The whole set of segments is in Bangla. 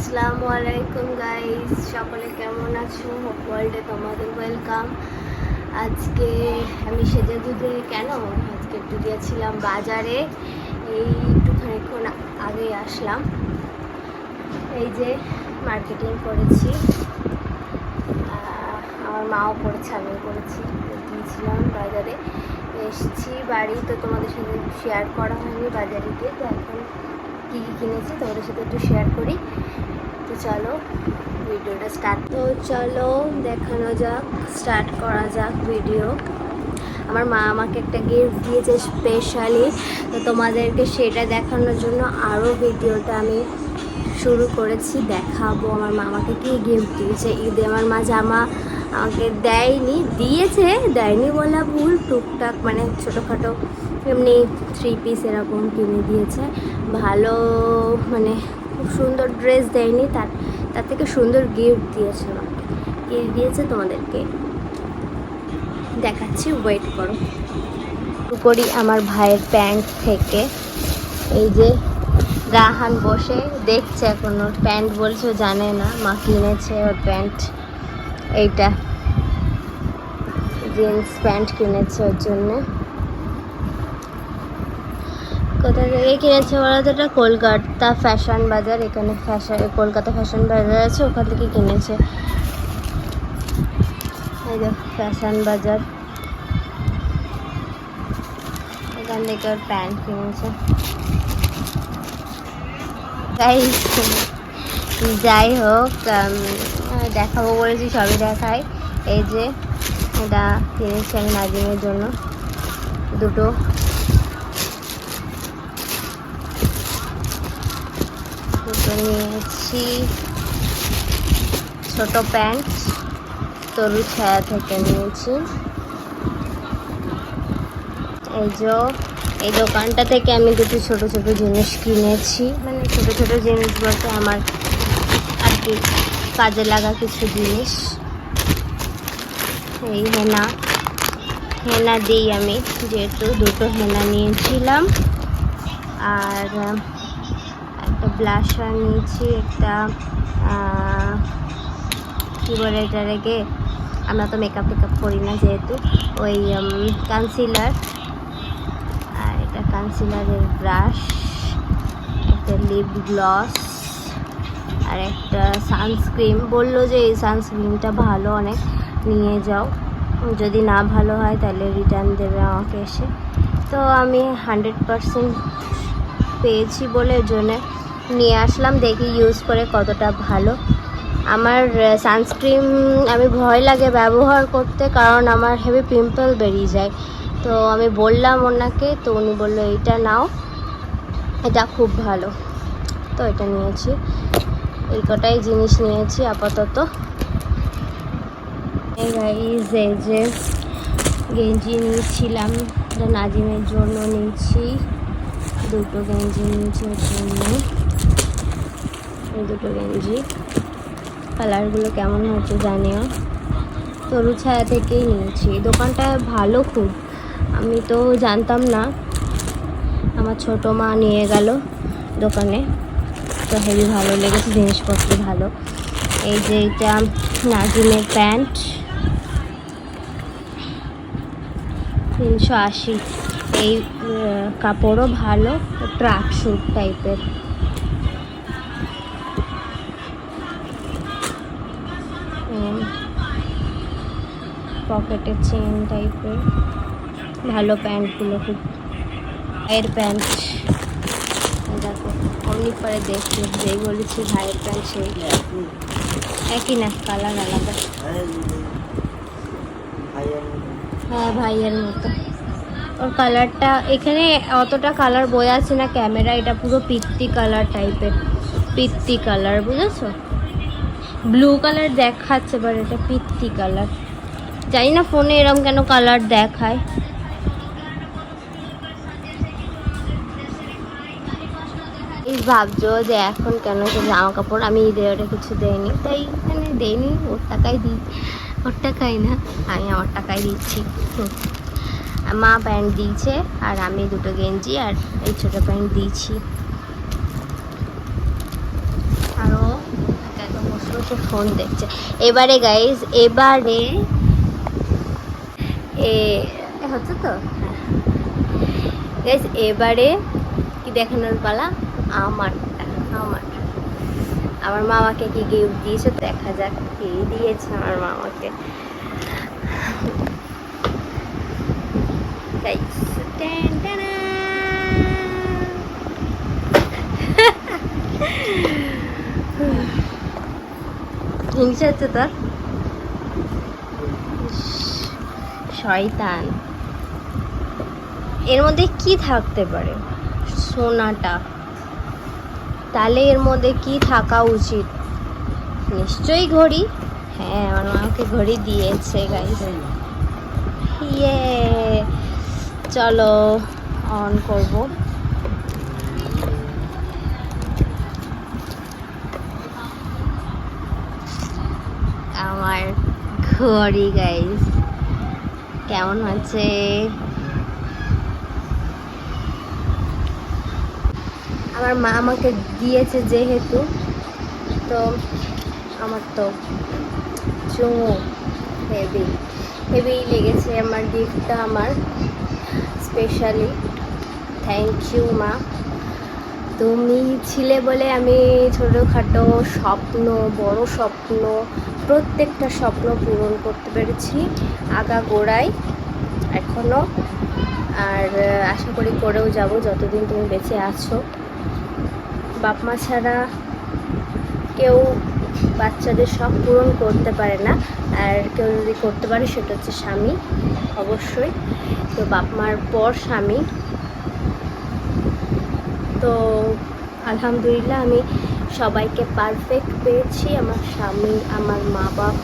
আসসালামু আলাইকুম গাইস, সকলে কেমন আছো? হোপ ওয়ার্ল্ডে তোমাদের ওয়েলকাম। আজকে আমি সেজেগুজে আজকে একটু গিয়েছিলাম বাজারে, এই একটুখানিক্ষণ আগে আসলাম। এই যে মার্কেটিং করেছি, আমার মাও করেছে, আমিও করেছি। গিয়েছিলাম বাজারে, এসেছি বাড়ি, তো তোমাদের সাথে শেয়ার করা হয়নি বাজারে গিয়ে। তো এখন কী কী কিনেছি তোমাদের সাথে একটু শেয়ার করি। তো চলো ভিডিওটা স্টার্ট। তো চলো দেখানো যাক, স্টার্ট করা যাক ভিডিও। আমার মা আমাকে একটা গিফট দিয়েছে স্পেশালি, তো তোমাদেরকে সেটা দেখানোর জন্য আরও ভিডিওটা আমি শুরু করেছি, দেখাবো আমার মা আমাকে কী গিফট দিয়েছে। ঈদে আমার মা জামা আমাকে দেয়নি বলা ভুল, টুকটাক মানে ছোটোখাটো এমনি 3 পিস এরকম কিনে দিয়েছে। ভালো মানে খুব সুন্দর ড্রেস দেয়নি, তার থেকে সুন্দর গিফট দিয়েছে আমাকে। গিফট দিয়েছে তোমাদেরকে দেখাচ্ছি, ওয়েট করো। শুরু করি আমার ভাইয়ের প্যান্ট থেকে। এই যে রাহান বসে দেখছে, এখন ওর প্যান্ট বলছে, জানে না মা কিনেছে ওর প্যান্ট। এইটা জিন্স প্যান্ট কিনেছে ওর জন্য। কোথা থেকে কিনেছে বলা তো? এটা কলকাতা ফ্যাশন বাজার, এখানে কলকাতা ফ্যাশন বাজার আছে, ওখান থেকে কিনেছে। এই দেখো ফ্যাশন বাজার, এখান থেকে ওর প্যান্ট কিনেছে। যাই হোক, দেখাবো বলেছি, সবই দেখাই। এই যে এটা কিনেছি আমি নাজিমের জন্য, দুটো নিয়েছি। ছোট প্যান্ট তরু ছায়া থেকে নিয়েছি। এই দোকানটা থেকে আমি দুটো ছোট ছোট জিনিস কিনেছি, মানে ছোট ছোট জিনিস বলতে আমার আর কি কাজে লাগা কিছু জিনিস। এই হেনা দিই আমি, যেহেতু দুটো হেনা নিয়েছিলাম। আর একটা ব্লাশার নিয়েছি, একটা কী বলে এটা রেখে, আমরা তো মেকআপ করি না যেহেতু, ওই কনসিলার। আর এটা কনসিলারের ব্রাশ, একটা লিপ গ্লস, আর একটা সানস্ক্রিন। বললো যে এই সানস্ক্রিনটা ভালো অনেক, নিয়ে যাও, যদি না ভালো হয় তাহলে রিটার্ন দেবে আমাকে এসে। তো আমি 100% পেয়েছি বলে ওই জন্যে নিয়ে আসলাম, দেখি ইউজ করে কতটা ভালো। আমার সানস্ক্রিন আমি ভয় লাগে ব্যবহার করতে, কারণ আমার হেভি পিম্পল বেরিয়ে যায়। তো আমি বললাম ওনাকে, তো উনি বললো এইটা নাও, এটা খুব ভালো। তো এটা নিয়েছি, এই কটাই জিনিস নিয়েছি আপাতত। এই যে গেঞ্জি নিয়েছিলাম, নাজিমের জন্য নিয়েছি, দুটো গেঞ্জি নিয়েছি ওর জন্য। এই দুটো গেঞ্জি কালারগুলো কেমন হচ্ছে জানিও। তরু ছায়া থেকেই নিয়েছি, দোকানটা ভালো খুব, আমি তো জানতাম না, আমার ছোটো মা নিয়ে গেল দোকানে, তো হেবি ভালো লেগেছে, জিনিসপত্র ভালো। এই যে এটা নাজিমের প্যান্ট, 380। এই কাপড়ও ভালো, ট্রাক স্যুট টাইপের। পকেটের চেন টাইপের, ভালো প্যান্টগুলো খুব। ভাইয়ের প্যান্ট দেখো, অমনি পরে দেখছি, যেই বলেছি ভাইয়ের প্যান্ট সেই একই না, কালার আলাদা। হ্যাঁ ভাইয়ের মতো, ওর কালারটা এখানে অতটা কালার বোঝা যাচ্ছে না ক্যামেরা, এটা পুরো পিত্তি কালার টাইপের, পিত্তি কালার, বুঝেছো? ব্লু কালার দেখাচ্ছে, বাট এটা পিত্তি কালার। জানি না ফোনে এরম কেন কালার দেখায়। এই ভাবছো যে এখন কেন জামা কাপড় আমি ঈদের কিছু দেয়নি, তাই এখানে দেয়নি, ওর টাকায় দিই, ওর টাকাই না, আমি আমার টাকায় দিচ্ছি। মা প্যান্ট দিয়েছে, আর আমি দুটো গেঞ্জি আর এই ছোটো প্যান্ট দিয়েছি। আরও বসে ফোন দেখছে। এবারে গাইজ, এবারে হচ্ছে তো, হ্যাঁ গাইজ, এবারে কি দেখানোর পালা আমারটা। আমার মামাকে কি গিফট দিয়েছে দেখা যাক। কি দিয়েছে আমার মামাকে গাইজ। হিংসা হচ্ছে তোর? শয়তান। এর মধ্যে কি থাকতে পারে? সোনাটা। তাহলে এর মধ্যে কি থাকা উচিত? নিশ্চয়ই ঘড়ি। হ্যাঁ, আমার মাকে ঘড়ি দিয়েছে গাইস। ইয়ে, চলো অন করব। আমার ঘড়ি গাইস কেমন হচ্ছে? আমার মা আমাকে দিয়েছে যেহেতু, তো আমার তো চুমু হেভি লেগেছে আমার গিফটটা। আমার স্পেশালি থ্যাংক ইউ মা। তুমি ছিলে বলে আমি ছোটোখাটো স্বপ্ন, বড় স্বপ্ন, প্রত্যেকটা স্বপ্ন পূরণ করতে পেরেছি আগাগোড়ায় এখনও, আর আশা করি করেও যাব যতদিন তুমি বেঁচে আছো। বাপ মা ছাড়া কেউ বাচ্চাদের শখ পূরণ করতে পারে না, আর কেউ যদি করতে পারে সেটা হচ্ছে স্বামী, অবশ্যই। তো বাপ মার পর স্বামী। তো আলহামদুলিল্লাহ আমি সবাইকে পারফেক্ট পেয়েছি। আমার স্বামী, আমার মা বাপ,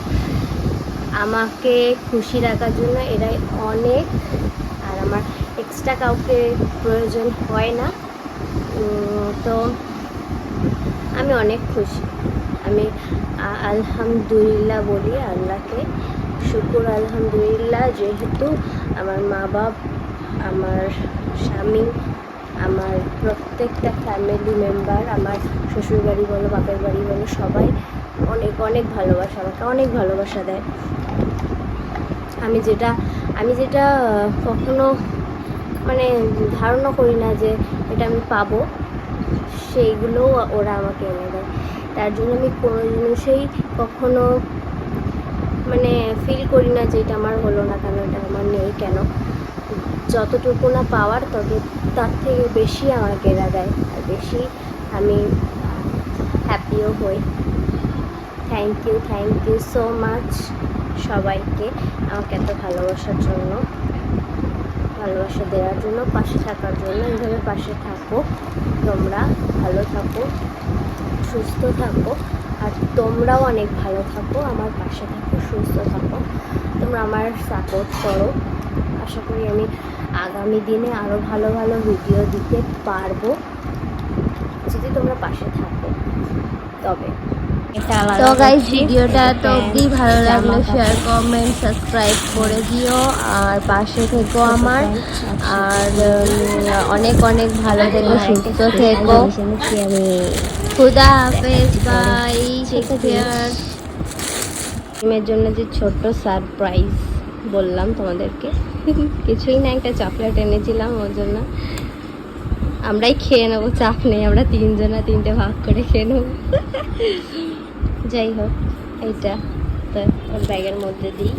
আমাকে খুশি রাখার জন্য এরাই অনেক, আর আমার এক্সট্রা কাউকে প্রয়োজন হয় না। তো আমি অনেক খুশি। আমি আলহামদুলিল্লাহ বলি আল্লাহকে, শুকুর আলহামদুলিল্লাহ, যেহেতু আমার মা বাপ, আমার স্বামী, আমার প্রত্যেকটা ফ্যামিলি মেম্বার, আমার শ্বশুরবাড়ি বলো, বাপের বাড়ি বলো, সবাই অনেক অনেক ভালোবাসা, আমাকে অনেক ভালোবাসা দেয়। আমি যেটা কখনো মানে ধারণা করি না যে এটা আমি পাবো, সেইগুলোও ওরা আমাকে এনে দেয়। তার জন্য আমি কোনো জিনিসেই কখনো মানে ফিল করি না যে এটা আমার হলো না কেন, এটা আমার নেই কেন। যতটুকু না পাওয়ার তার থেকে বেশি আমাকে এরা দেয়, আর বেশি আমি হ্যাপিও হই। থ্যাংক ইউ সো মাচ সবাইকে আমাকে এত ভালোবাসার জন্য, ভালোবাসা দেওয়ার জন্য, পাশে থাকার জন্য। এইভাবে পাশে থাকো, তোমরা ভালো থাকো, সুস্থ থাকো, আর তোমরাও অনেক ভালো থাকো, আমার পাশে থাকো, সুস্থ থাকো। তোমরা আমার সাপোর্ট করো। আশা করি আমি আগামী দিনে আরও ভালো ভালো ভিডিও দিতে পারবো যদি তোমরা পাশে থাকো। তবে তো গাইস, ভিডিওটা তো অবধি ভালো লাগলে শেয়ার, কমেন্ট, সাবস্ক্রাইব করে দিও, আর পাশে থেকো আমার। আর অনেক অনেক ভালো থেকো, সুস্থ থেকো। খুদা হাফেজ, বাই, টেক কেয়ার। এর জন্য যে ছোট্ট সারপ্রাইজ বললাম তোমাদেরকে, কিছুই না, একটা চকলেট এনেছিলাম ওর জন্য। আমরাই খেয়ে নেবো, চাপ নেই, আমরা তিনটে ভাগ করে খেয়ে নেবো। যাই হোক, এইটা তো ওর ব্যাগের মধ্যে দিই।